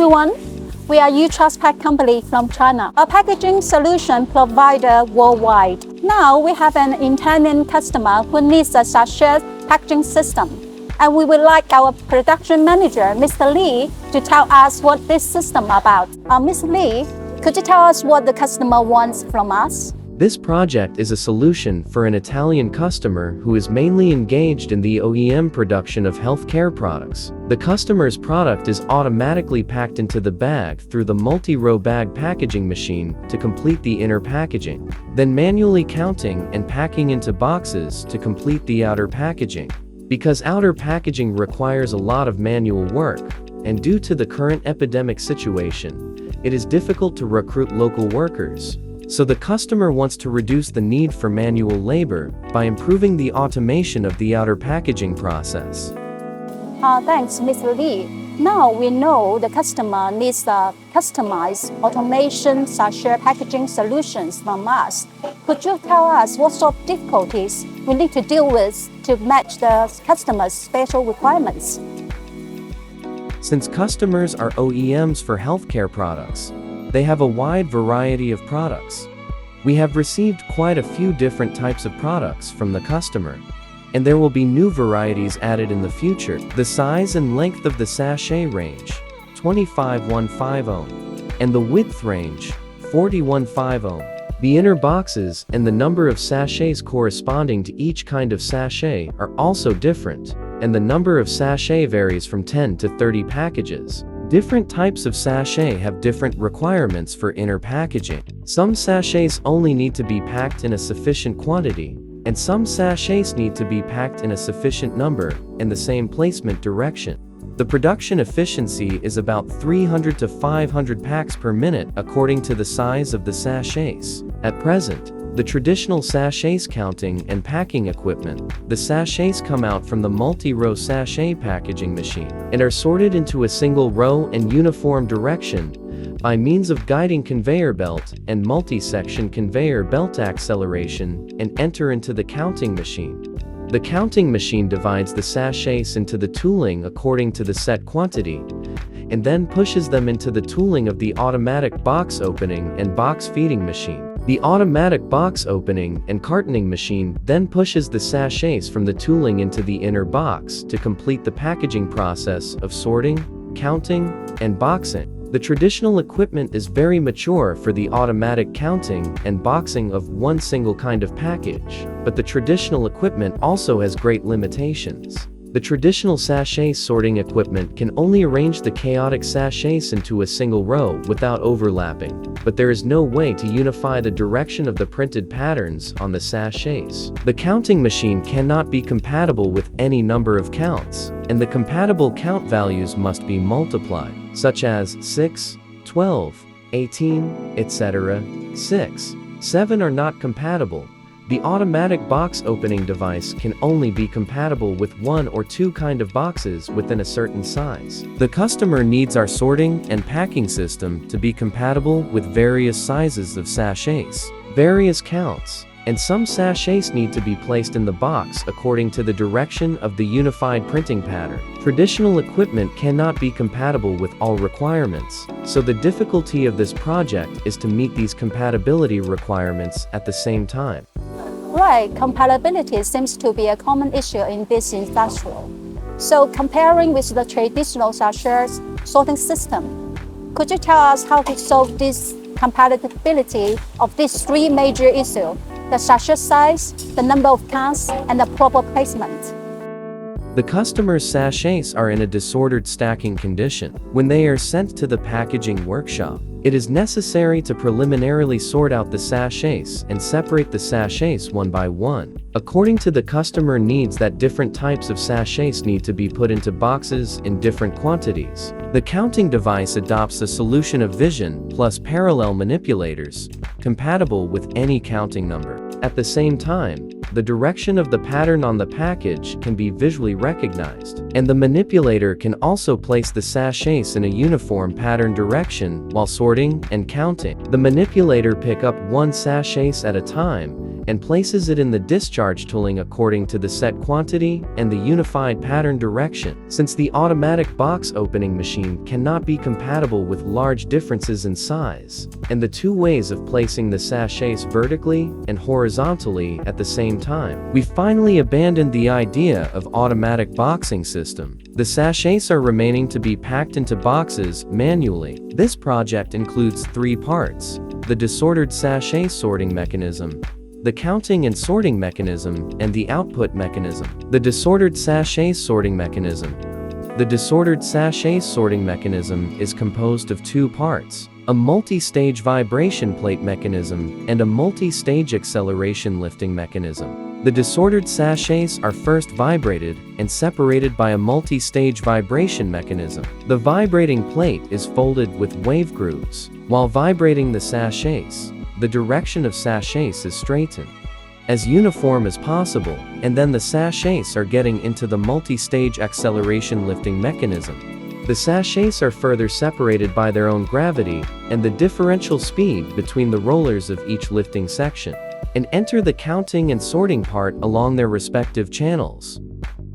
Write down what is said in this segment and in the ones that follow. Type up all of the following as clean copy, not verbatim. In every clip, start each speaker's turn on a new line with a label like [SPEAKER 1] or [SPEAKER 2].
[SPEAKER 1] everyone. We are U-Trust Pack Company from China, a packaging solution provider worldwide. Now we have an intending customer who needs a sachet packaging system, and we would like our production manager, Mr. Lee, to tell us what this system is about. Mr. Lee, could you tell us what the customer wants from us?
[SPEAKER 2] This project is a solution for an Italian customer who is mainly engaged in the OEM production of healthcare products. The customer's product is automatically packed into the bag through the multi-row bag packaging machine to complete the inner packaging, then manually counting and packing into boxes to complete the outer packaging. Because outer packaging requires a lot of manual work, and due to the current epidemic situation, it is difficult to recruit local workers. So the customer wants to reduce the need for manual labor by improving the automation of the outer packaging process.
[SPEAKER 1] Thanks, Mr. Lee. Now we know the customer needs customized automation sachet packaging solutions from us. Could you tell us what sort of difficulties we need to deal with to match the customer's special requirements?
[SPEAKER 2] Since customers are OEMs for healthcare products, they have a wide variety of products. We have received quite a few different types of products from the customer, and there will be new varieties added in the future. The size and length of the sachet range, 25150, and the width range, 4150. The inner boxes and the number of sachets corresponding to each kind of sachet are also different, and the number of sachet varies from 10 to 30 packages. Different types of sachet have different requirements for inner packaging. Some sachets only need to be packed in a sufficient quantity, and some sachets need to be packed in a sufficient number and the same placement direction. The production efficiency is about 300 to 500 packs per minute according to the size of the sachets. At present, the traditional sachets counting and packing equipment, the sachets come out from the multi-row sachet packaging machine and are sorted into a single row and uniform direction by means of guiding conveyor belt and multi-section conveyor belt acceleration and enter into the counting machine. The counting machine divides the sachets into the tooling according to the set quantity and then pushes them into the tooling of the automatic box opening and box feeding machine. The automatic box opening and cartoning machine then pushes the sachets from the tooling into the inner box to complete the packaging process of sorting, counting, and boxing. The traditional equipment is very mature for the automatic counting and boxing of one single kind of package, but the traditional equipment also has great limitations. The traditional sachet sorting equipment can only arrange the chaotic sachets into a single row without overlapping, but there is no way to unify the direction of the printed patterns on the sachets. The counting machine cannot be compatible with any number of counts, and the compatible count values must be multiplied, such as 6, 12, 18, etc. 6, 7 are not compatible. The automatic box opening device can only be compatible with one or two kind of boxes within a certain size. The customer needs our sorting and packing system to be compatible with various sizes of sachets, various counts, and some sachets need to be placed in the box according to the direction of the unified printing pattern. Traditional equipment cannot be compatible with all requirements, so the difficulty of this project is to meet these compatibility requirements at the same time.
[SPEAKER 1] Right, compatibility seems to be a common issue in this industry. So comparing with the traditional sachet sorting system, could you tell us how to solve this compatibility of these three major issues: the sachet size, the number of counts, and the proper placement?
[SPEAKER 2] The customer's sachets are in a disordered stacking condition. When they are sent to the packaging workshop, it is necessary to preliminarily sort out the sachets and separate the sachets one by one. According to the customer needs that different types of sachets need to be put into boxes in different quantities. The counting device adopts a solution of vision plus parallel manipulators, compatible with any counting number. At the same time, the direction of the pattern on the package can be visually recognized, and the manipulator can also place the sachets in a uniform pattern direction while sorting and counting. The manipulator picks up one sachet at a time and places it in the discharge tooling according to the set quantity and the unified pattern direction. Since the automatic box opening machine cannot be compatible with large differences in size, and the two ways of placing the sachets vertically and horizontally at the same time, we finally abandoned the idea of automatic boxing system. The sachets are remaining to be packed into boxes manually. This project includes 3 parts: the disordered sachet sorting mechanism, the counting and sorting mechanism, and the output mechanism. The disordered sachet sorting mechanism. The disordered sachet sorting mechanism is composed of 2 parts: a multi-stage vibration plate mechanism and a multi-stage acceleration lifting mechanism. The disordered sachets are first vibrated and separated by a multi-stage vibration mechanism. The vibrating plate is folded with wave grooves. While vibrating the sachets, the direction of sachets is straightened as uniform as possible, and then the sachets are getting into the multi-stage acceleration lifting mechanism. The sachets are further separated by their own gravity and the differential speed between the rollers of each lifting section, and enter the counting and sorting part along their respective channels.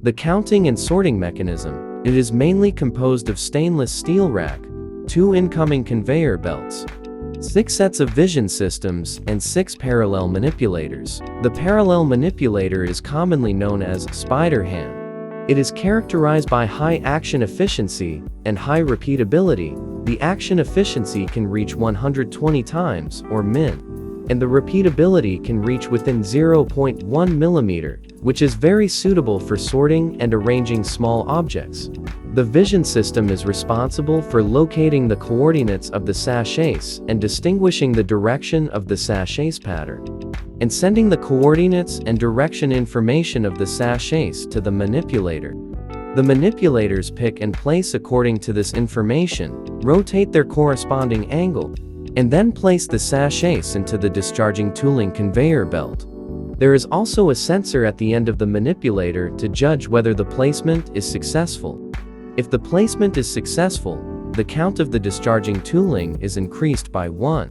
[SPEAKER 2] The counting and sorting mechanism, it is mainly composed of stainless steel rack, 2 incoming conveyor belts, 6 sets of vision systems, and 6 parallel manipulators. The parallel manipulator is commonly known as spider hand. It is characterized by high action efficiency and high repeatability. The action efficiency can reach 120 times or min, and the repeatability can reach within 0.1 mm, which is very suitable for sorting and arranging small objects. The vision system is responsible for locating the coordinates of the sachets and distinguishing the direction of the sachets pattern, and sending the coordinates and direction information of the sachets to the manipulator. The manipulators pick and place according to this information, rotate their corresponding angle, and then place the sachets into the discharging tooling conveyor belt. There is also a sensor at the end of the manipulator to judge whether the placement is successful. If the placement is successful, the count of the discharging tooling is increased by 1.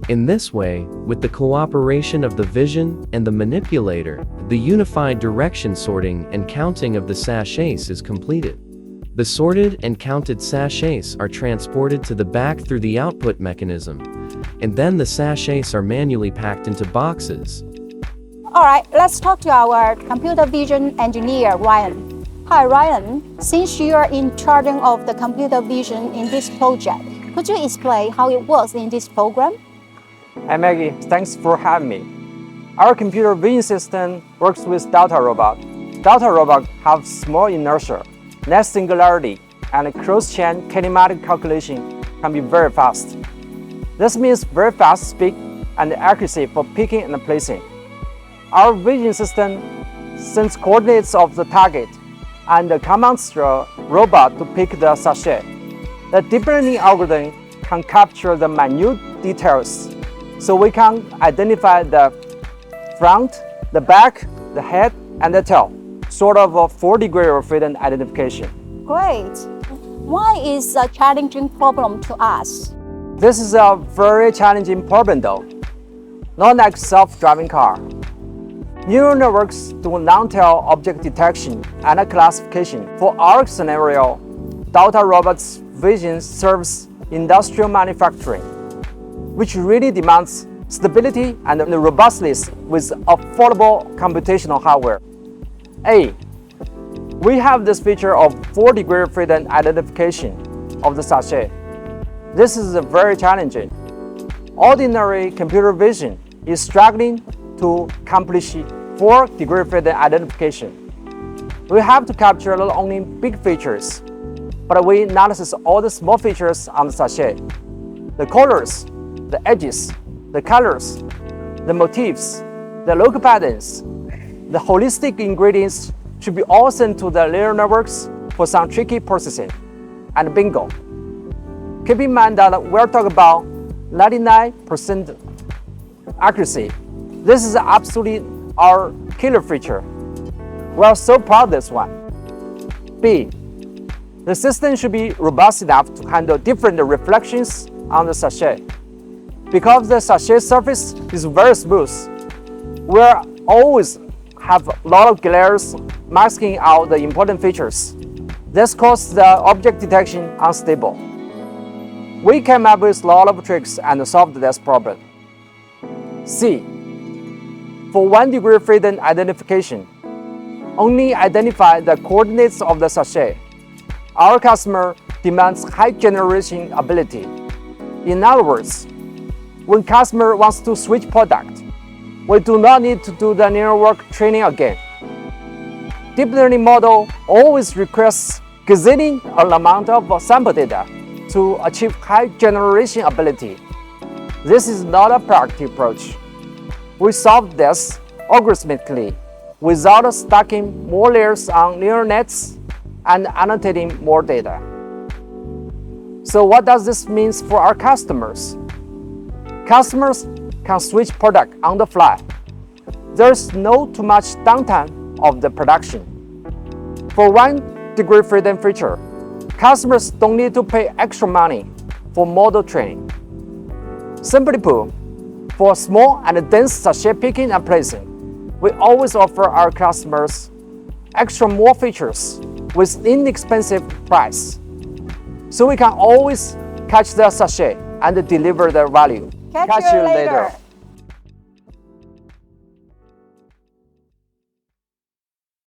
[SPEAKER 2] In this way, with the cooperation of the vision and the manipulator, the unified direction sorting and counting of the sachets is completed. The sorted and counted sachets are transported to the back through the output mechanism, and then the sachets are manually packed into boxes.
[SPEAKER 1] Alright, let's talk to our computer vision engineer, Ryan. Hi Ryan, since you are in charge of the computer vision in this project, could you explain how it works in this program?
[SPEAKER 3] Hi Maggie, thanks for having me. Our computer vision system works with Delta robot. Delta robot have small inertia, net singularity, and cross-chain kinematic calculation can be very fast. This means very fast speed and accuracy for picking and placing. Our vision system sends coordinates of the target and commands the robot to pick the sachet. The deep learning algorithm can capture the minute details, so we can identify the front, the back, the head, and the tail, sort of a 4-degree of freedom identification.
[SPEAKER 1] Great. Why is a challenging problem to us?
[SPEAKER 3] This is a very challenging problem though. Not like self-driving car. Neural networks do long-tail object detection and classification. For our scenario, Delta Robot's vision serves industrial manufacturing, which really demands stability and robustness with affordable computational hardware. A. We have this feature of 4-degree freedom identification of the sachet. This is very challenging. Ordinary computer vision is struggling to accomplish 4-degree freedom identification. We have to capture not only big features, but we analyze all the small features on the sachet. The colors, the edges, the colors, the motifs, the local patterns, the holistic ingredients should be all sent to the neural networks for some tricky processing. And bingo. Keep in mind that we're talking about 99% accuracy. This is absolutely our killer feature. We're so proud of this one. B. The system should be robust enough to handle different reflections on the sachet. Because the sachet surface is very smooth, we'll always have a lot of glares masking out the important features. This causes the object detection unstable. We came up with a lot of tricks and solved this problem. C. For 1 degree freedom identification, only identify the coordinates of the sachet. Our customer demands high generation ability. In other words, when customer wants to switch product, we do not need to do the network training again. Deep learning model always requests gazillion amount of sample data to achieve high generation ability. This is not a practical approach. We solved this algorithmically without stacking more layers on neural nets and annotating more data. So what does this mean for our customers? Customers can switch product on the fly. There's no too much downtime of the production. For 1 degree freedom feature, customers don't need to pay extra money for model training. Simply put, for small and dense sachet picking and placing, we always offer our customers extra more features with inexpensive price. So we can always catch the sachet and deliver the value.
[SPEAKER 1] Catch you later.